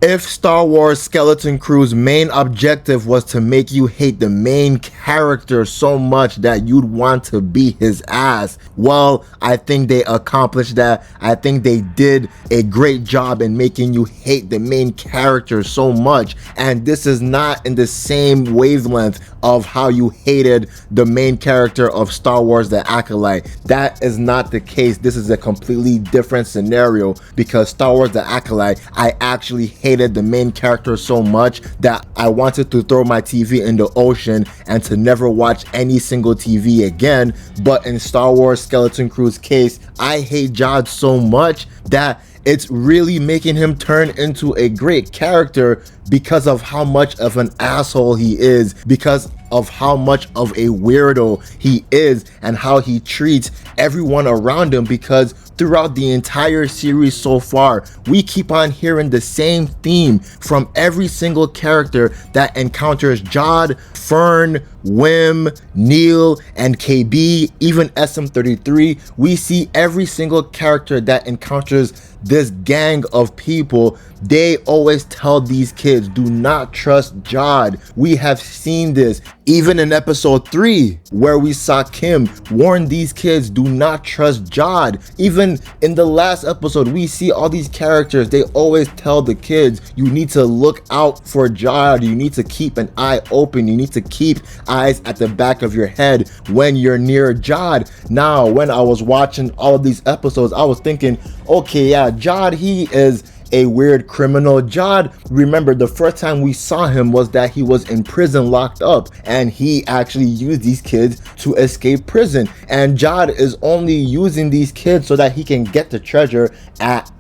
If Star Wars Skeleton Crew's main objective was to make you hate the main character so much that you'd want to beat his ass, well, I think they accomplished that. I think they did a great job in making you hate the main character so much. And this is not in the same wavelength of how you hated the main character of Star Wars The Acolyte. That is not the case. This is a completely different scenario, because Star Wars The Acolyte, I actually hated the main character so much that I wanted to throw my TV in the ocean and to never watch any single TV again. But in Star Wars Skeleton Crew's case, I hate Jod so much that it's really making him turn into a great character because of how much of an asshole he is, because of how much of a weirdo he is, and how he treats everyone around him. Because throughout the entire series so far, we keep on hearing the same theme from every single character that encounters Jod, Fern, Wim, Neil, and KB, even SM33. We see every single character that encounters this gang of people, they always tell these kids, do not trust Jod. We have seen this even in episode 3, where we saw Kim warn these kids, do not trust Jod. Even in the last episode, we see all these characters, they always tell the kids, you need to look out for Jod, you need to keep an eye open, you need to keep eyes at the back of your head when you're near Jod. Now, when I was watching all of these episodes, I was thinking, okay, yeah, Jod, he is a weird criminal. Jod, remember, the first time we saw him was that he was in prison locked up, and he actually used these kids to escape prison. And Jod is only using these kids so that he can get the treasure at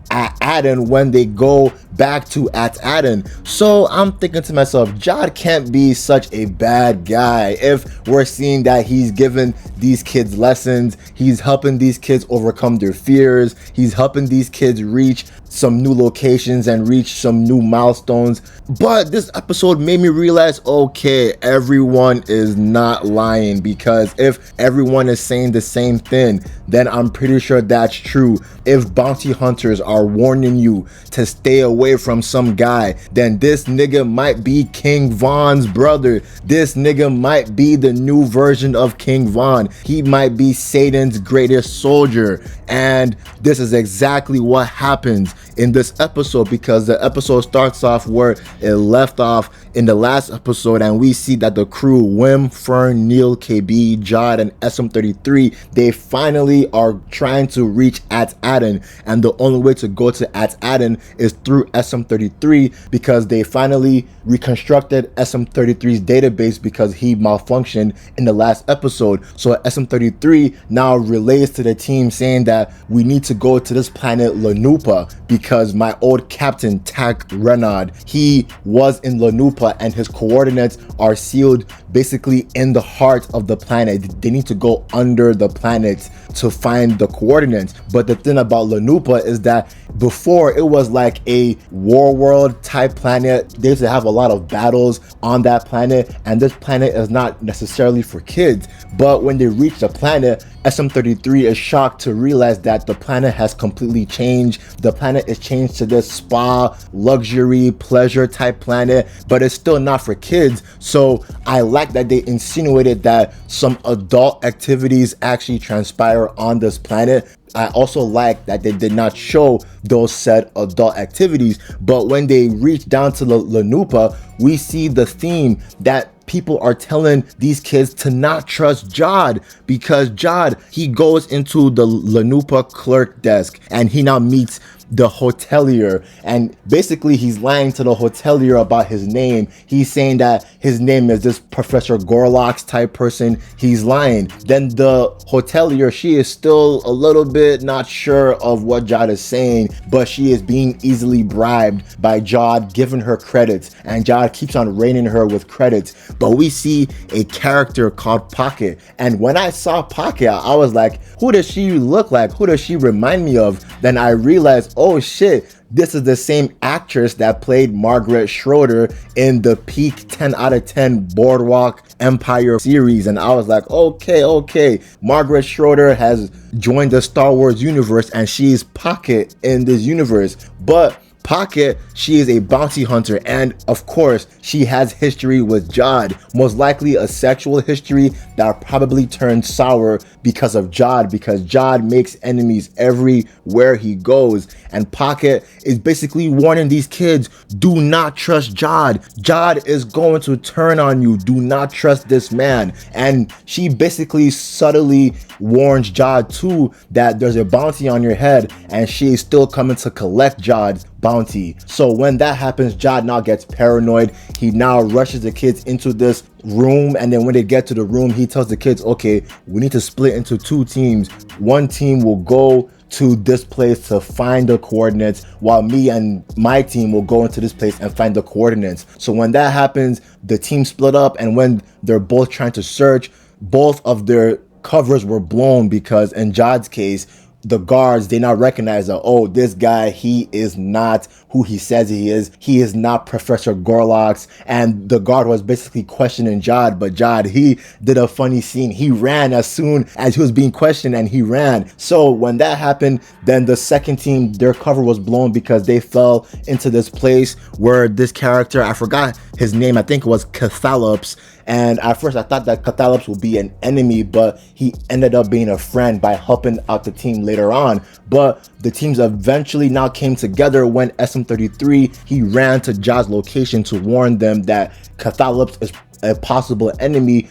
Aden when they go back to Aden. So I'm thinking to myself, Jod can't be such a bad guy if we're seeing that he's giving these kids lessons, he's helping these kids overcome their fears, he's helping these kids reach some new locations and reach some new milestones. But this episode made me realize, okay, everyone is not lying, because if everyone is saying the same thing, then I'm pretty sure that's true. If bounty hunters are warning you to stay away from some guy, then this nigga might be King Von's brother. This nigga might be the new version of King Von. He might be Satan's greatest soldier. And this is exactly what happens in this episode, because the episode starts off where it left off in the last episode, and we see that the crew, Wim, Fern, Neil, KB, Jod, and SM33, they finally are trying to reach Aden, and the only way to go to Aden is through SM33, because they finally reconstructed SM33's database because he malfunctioned in the last episode. So SM33 now relays to the team saying that we need to go to this planet Lanupa, because my old captain Tak Renard, he was in Lanupa, and his coordinates are sealed basically in the heart of the planet. They need to go under the planet to find the coordinates. But the thing about Lanupa is that before, it was like a war world type planet. They used to have a lot of battles on that planet, and this planet is not necessarily for kids. But when they reach the planet, SM33 is shocked to realize that the planet has completely changed. The planet is changed to this spa, luxury, pleasure type planet, but it's still not for kids. So I like that they insinuated that some adult activities actually transpire on this planet. I also like that they did not show those said adult activities, but when they reach down to Lanupa, we see the theme that people are telling these kids to not trust Jod, because Jod, he goes into the Lanupa clerk desk and he now meets the hotelier, and basically he's lying to the hotelier about his name. He's saying that his name is this Professor Gorlox type person. He's lying. Then the hotelier, she is still a little bit not sure of what Jod is saying, but she is being easily bribed by Jod, giving her credits, and Jod keeps on raining her with credits. But we see a character called Pocket, and when I saw Pocket, I was like, who does she look like? Who does she remind me of? Then I realized, oh shit, this is the same actress that played Margaret Schroeder in the peak 10 out of 10 Boardwalk Empire series. And I was like, okay, Margaret Schroeder has joined the Star Wars universe and she's Pocket in this universe. But Pocket, she is a bounty hunter, and of course, she has history with Jod, most likely a sexual history that probably turned sour because of Jod, because Jod makes enemies everywhere he goes, and Pocket is basically warning these kids, do not trust Jod. Jod is going to turn on you. Do not trust this man. And she basically subtly warns Jod too that there's a bounty on your head, and she is still coming to collect Jod's bounty. So when that happens, Jod now gets paranoid. He now rushes the kids into this room, and then when they get to the room, he tells the kids, okay, we need to split into two teams. One team will go to this place to find the coordinates, while me and my team will go into this place and find the coordinates. So when that happens, the team split up, and when they're both trying to search, both of their covers were blown, because in Jod's case, the guards, they now recognize that, oh, this guy, he is not who he says he is. He is not Professor Gorlox. And the guard was basically questioning Jod, but Jod, he did a funny scene. He ran as soon as he was being questioned, and he ran. So when that happened, then the second team, their cover was blown because they fell into this place where this character, I forgot his name, I think it was Cathalops. And at first I thought that Cathalops would be an enemy, but he ended up being a friend by helping out the team later on. But the teams eventually now came together when SM33, he ran to Jod's location to warn them that Cathalops is a possible enemy.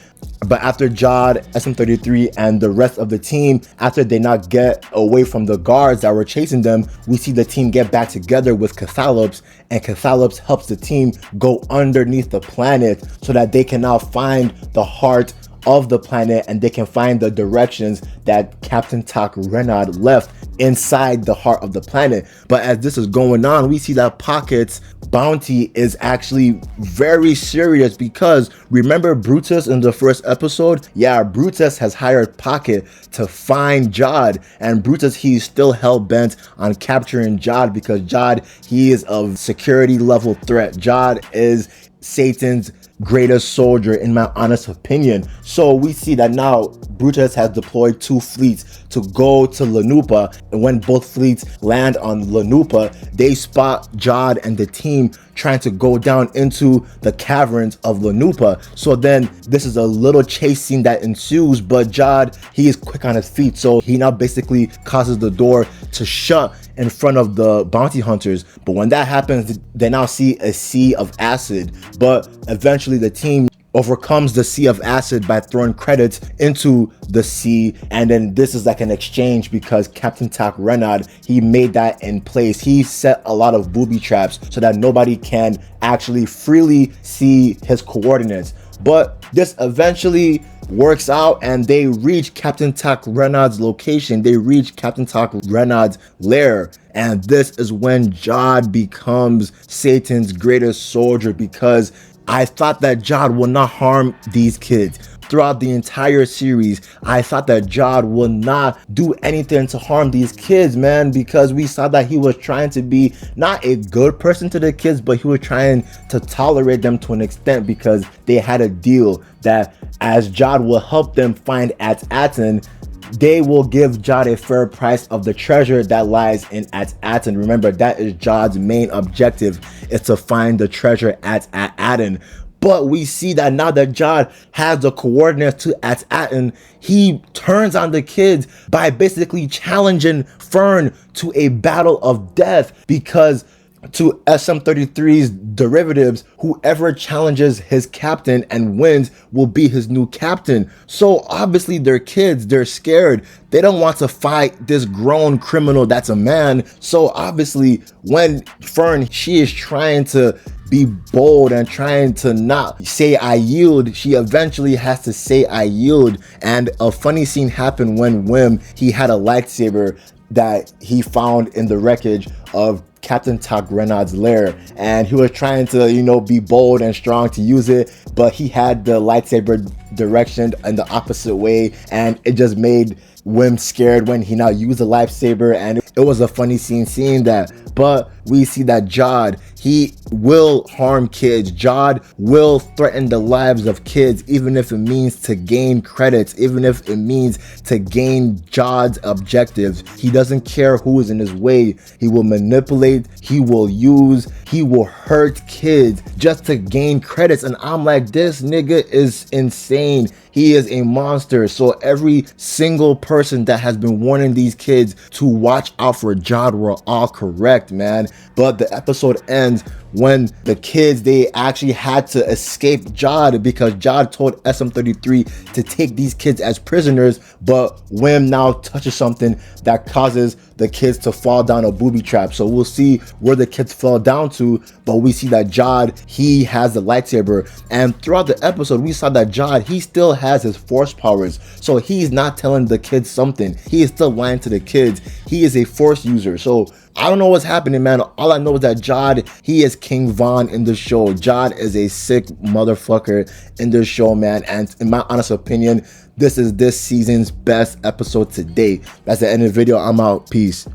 But after Jod, SM33, and the rest of the team, after they not get away from the guards that were chasing them, we see the team get back together with Cathalops, and Cathalops helps the team go underneath the planet so that they can now find the heart of the planet, and they can find the directions that Captain Tak Renard left inside the heart of the planet. But as this is going on, we see that Pocket's bounty is actually very serious, because remember Brutus in the first episode? Yeah, Brutus has hired Pocket to find Jod, and Brutus, he's still hell-bent on capturing Jod, because Jod, he is a security level threat. Jod is Satan's greatest soldier, in my honest opinion. So we see that now Brutus has deployed two fleets to go to Lanupa, and when both fleets land on Lanupa, they spot Jod and the team trying to go down into the caverns of Lanupa. So then this is a little chase scene that ensues, but Jod, he is quick on his feet, so he now basically causes the door to shut in front of the bounty hunters. But when that happens, they now see a sea of acid, but eventually the team overcomes the sea of acid by throwing credits into the sea. And then this is like an exchange, because Captain Tak Renard, he made that in place. He set a lot of booby traps so that nobody can actually freely see his coordinates. But this eventually works out, and they reach Captain Tak Renard's location. They reach Captain Tak Renard's lair. And this is when Jod becomes Satan's greatest soldier, because I thought that Jod will not harm these kids. Throughout the entire series, I thought that Jod will not do anything to harm these kids, man, because we saw that he was trying to be not a good person to the kids, but he was trying to tolerate them to an extent, because they had a deal that as Jod will help them find At-Aten, they will give Jod a fair price of the treasure that lies in At-Aten. Remember, that is Jod's main objective, is to find the treasure at At-Aten. But we see that now that Jod has the coordinates to At-Aten, he turns on the kids by basically challenging Fern to a battle of death, because to SM33's derivatives, whoever challenges his captain and wins will be his new captain. So obviously they're kids, they're scared. They don't want to fight this grown criminal that's a man. So obviously when Fern, she is trying to be bold and trying to not say I yield, she eventually has to say I yield. And a funny scene happened when Wim, he had a lightsaber that he found in the wreckage of Captain Tak Renard's lair, and he was trying to, be bold and strong to use it, but he had the lightsaber direction in the opposite way, and it just made Wim scared when he now used the lightsaber, and it was a funny scene seeing that. But we see that Jod, he will harm kids. Jod will threaten the lives of kids, even if it means to gain credits, even if it means to gain Jod's objectives. He doesn't care who is in his way. He will manipulate, he will use, he will hurt kids just to gain credits. And I'm like, this nigga is insane. He is a monster. So every single person that has been warning these kids to watch out for Jod were all correct, man. But the episode ends when the kids, they actually had to escape Jod because Jod told SM-33 to take these kids as prisoners, but Wim now touches something that causes the kids to fall down a booby trap. So we'll see where the kids fell down to, but we see that Jod, he has the lightsaber, and throughout the episode we saw that Jod, he still has his force powers, so he's not telling the kids something, he is still lying to the kids. He is a force user. So I don't know what's happening, man. All I know is that Jod, he is King Von in the show. Jod is a sick motherfucker in the show, man. And in my honest opinion, this is this season's best episode to date. That's the end of the video. I'm out. Peace.